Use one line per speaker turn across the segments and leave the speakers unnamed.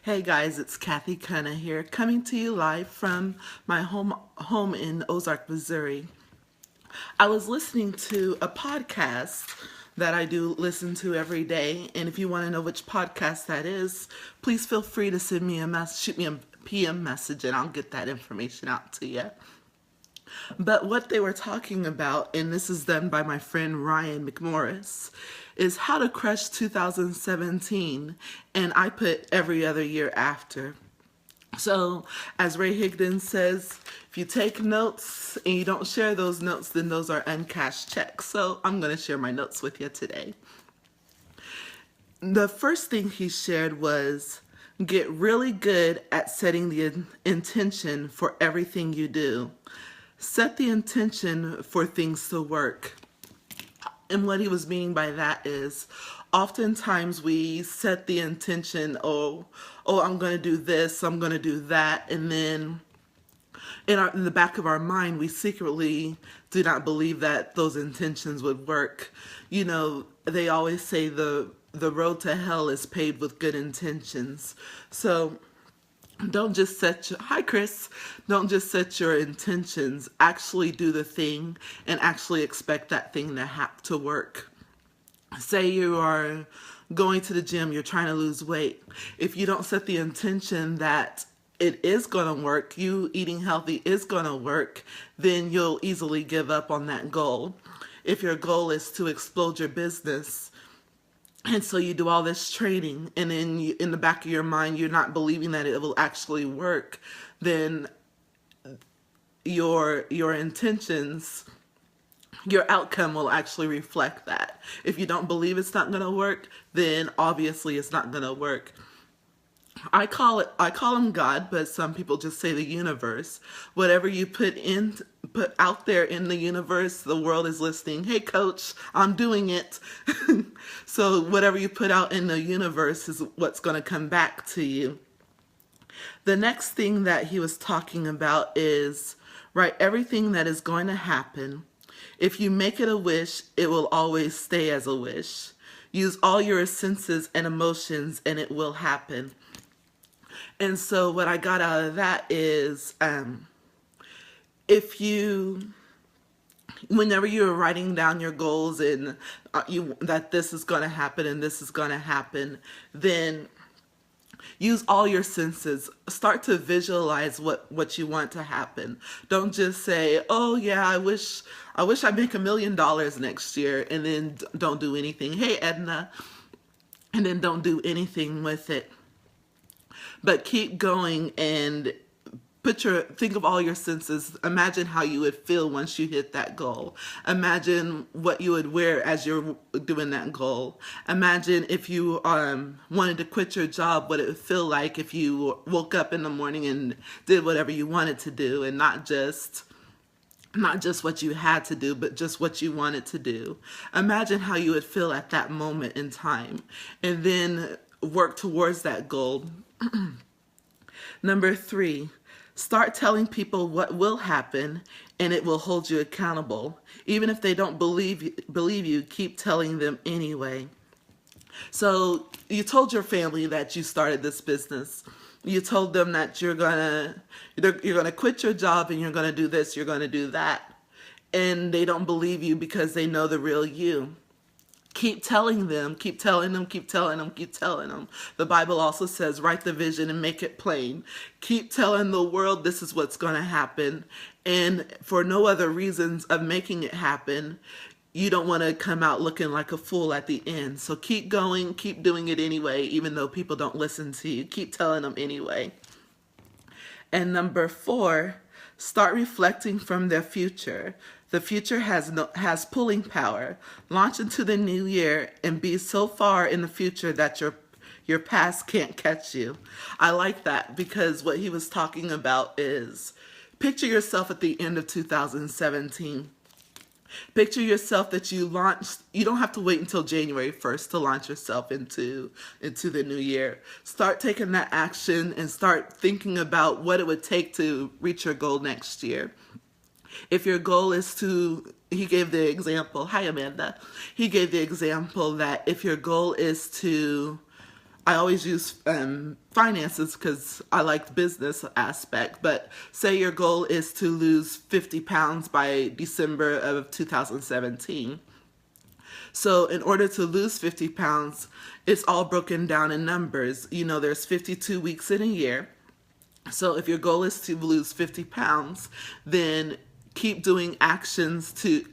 Hey guys, it's Kathy Cunna here, coming to you live from my home in Ozark, Missouri. I was listening to a podcast that I do listen to every day, and if you want to know which podcast that is, please feel free to send me a message, shoot me a PM message, and I'll get that information out to you. But what they were talking about, and this is done by my friend Ryan McMorris, is how to crush 2017, and I put every other year after. So, as Ray Higdon says, if you take notes and you don't share those notes, then those are uncashed checks. So, I'm going to share my notes with you today. The first thing he shared was get really good at setting the intention for everything you do. Set the intention for things to work. And what he was meaning by that is oftentimes we set the intention, I'm going to do this, I'm going to do that, and then in the back of our mind, we secretly do not believe that those intentions would work. You know, they always say the road to hell is paved with good intentions. So don't just set your, hi Chris, don't just set your intentions, actually do the thing and actually expect that thing to work. Say you are going to the gym, you're trying to lose weight. If you don't set the intention that it is going to work, you eating healthy is going to work, then you'll easily give up on that goal. If your goal is to explode your business, and so you do all this training, and then in the back of your mind, you're not believing that it will actually work, then your intentions, your outcome will actually reflect that. If you don't believe it's not going to work, then obviously it's not going to work. I call him God, but some people just say the universe. Whatever you put out there in the universe, the world is listening. Hey coach, I'm doing it. So whatever you put out in the universe is what's going to come back to you. The next thing that he was talking about is write everything that is going to happen. If you make it a wish, it will always stay as a wish. Use all your senses and emotions and it will happen. And so what I got out of that is whenever you're writing down your goals and that this is going to happen and this is going to happen, then use all your senses. Start to visualize what you want to happen. Don't just say, oh yeah, I wish I make $1 million next year, and then don't do anything. Hey Edna, and then don't do anything with it. But keep going and think of all your senses. Imagine how you would feel once you hit that goal. Imagine what you would wear as you're doing that goal. Imagine if you wanted to quit your job, what it would feel like if you woke up in the morning and did whatever you wanted to do, and not just what you had to do, but just what you wanted to do. Imagine how you would feel at that moment in time, and then work towards that goal. Number 3, start telling people what will happen, and it will hold you accountable. Even if they don't believe you, keep telling them anyway. So you told your family that you started this business. You told them that you're gonna quit your job and you're gonna do this, you're gonna do that, and they don't believe you because they know the real you. Keep telling them, keep telling them, keep telling them, keep telling them. The Bible also says, write the vision and make it plain. Keep telling the world this is what's going to happen. And for no other reasons of making it happen, you don't want to come out looking like a fool at the end. So keep going, keep doing it anyway, even though people don't listen to you. Keep telling them anyway. And number 4, start reflecting from their future. The future has pulling power. Launch into the new year and be so far in the future that your past can't catch you. I like that because what he was talking about is picture yourself at the end of 2017. Picture yourself that you launched. You don't have to wait until January 1st to launch yourself into the new year. Start taking that action and start thinking about what it would take to reach your goal next year. If your goal is he gave the example, hi Amanda, he gave the example that if your goal is to I always use finances because I like the business aspect. But say your goal is to lose 50 pounds by December of 2017. So in order to lose 50 pounds, it's all broken down in numbers. You know, there's 52 weeks in a year. So if your goal is to lose 50 pounds, then keep doing actions to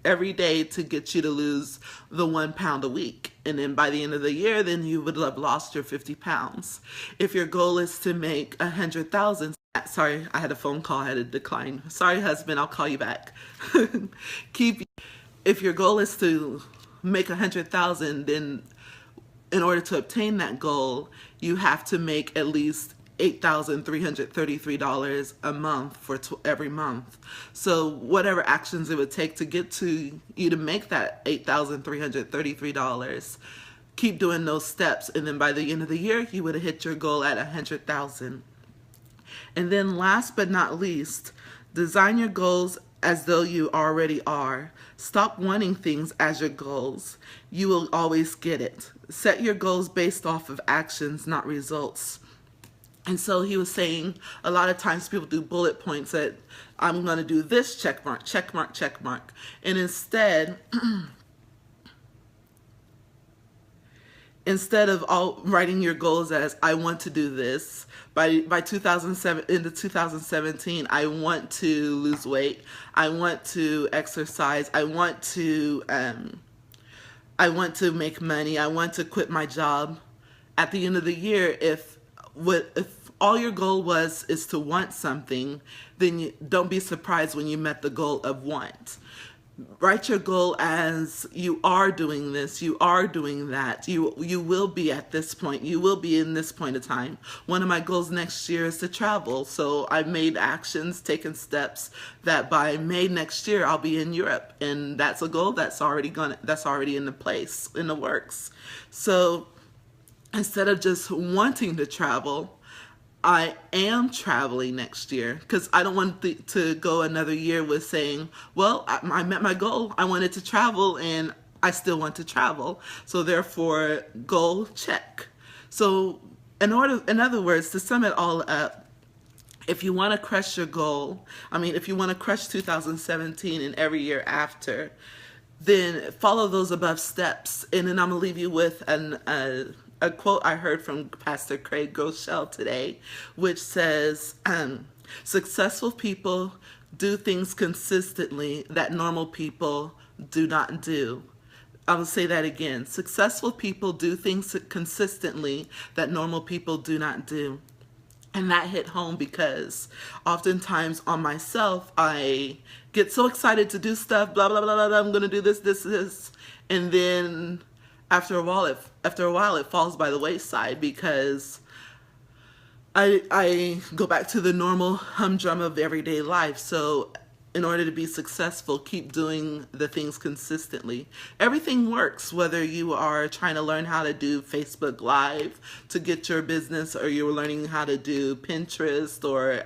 every day to get you to lose the 1 pound a week. And then by the end of the year, then you would have lost your 50 pounds. If your goal is to make 100,000, sorry, I had a phone call, I had to decline. Sorry, husband, I'll call you back. If your goal is to make 100,000, then in order to obtain that goal, you have to make at least $8,333 a month for every month. So whatever actions it would take to get to you to make that $8,333, keep doing those steps, and then by the end of the year, you would have hit your goal at 100,000. And then last but not least, design your goals as though you already are. Stop wanting things as your goals. You will always get it. Set your goals based off of actions, not results. And so he was saying a lot of times people do bullet points that I'm going to do this, check mark, check mark, check mark. And instead of all writing your goals as I want to do this by 2007 into 2017, I want to lose weight, I want to exercise, I want to make money, I want to quit my job. At the end of the year, if all your goal is to want something, then don't be surprised when you met the goal of want. Write your goal as you are doing this, you are doing that, you will be at this point, you will be in this point of time. One of my goals next year is to travel, so I've made actions, taken steps that by May next year I'll be in Europe, and that's a goal that's already in the place, in the works. So instead of just wanting to travel, I am traveling next year, because I don't want to go another year with saying, well, I met my goal. I wanted to travel and I still want to travel. So therefore, goal check. So in other words, to sum it all up, if you want to crush your goal, if you want to crush 2017 and every year after, then follow those above steps. And then I'm going to leave you with a quote I heard from Pastor Craig Groeschel today, which says, successful people do things consistently that normal people do not do. I will say that again. Successful people do things consistently that normal people do not do. And that hit home because oftentimes on myself, I get so excited to do stuff, blah, blah, blah, blah, blah, I'm going to do this. And then after a while, it falls by the wayside because I go back to the normal humdrum of everyday life. So in order to be successful, keep doing the things consistently. Everything works, whether you are trying to learn how to do Facebook Live to get your business, or you're learning how to do Pinterest or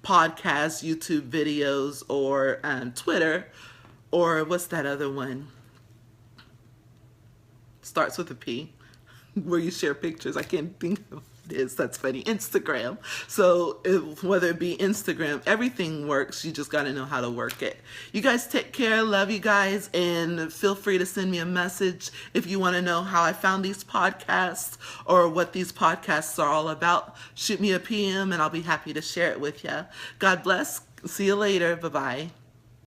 podcasts, YouTube videos, or Twitter, or what's that other one? Starts with a P, where you share pictures. I can't think of what it is. That's funny. Instagram. So whether it be Instagram, everything works. You just got to know how to work it. You guys take care. Love you guys. And feel free to send me a message if you want to know how I found these podcasts or what these podcasts are all about. Shoot me a PM and I'll be happy to share it with you. God bless. See you later. Bye-bye.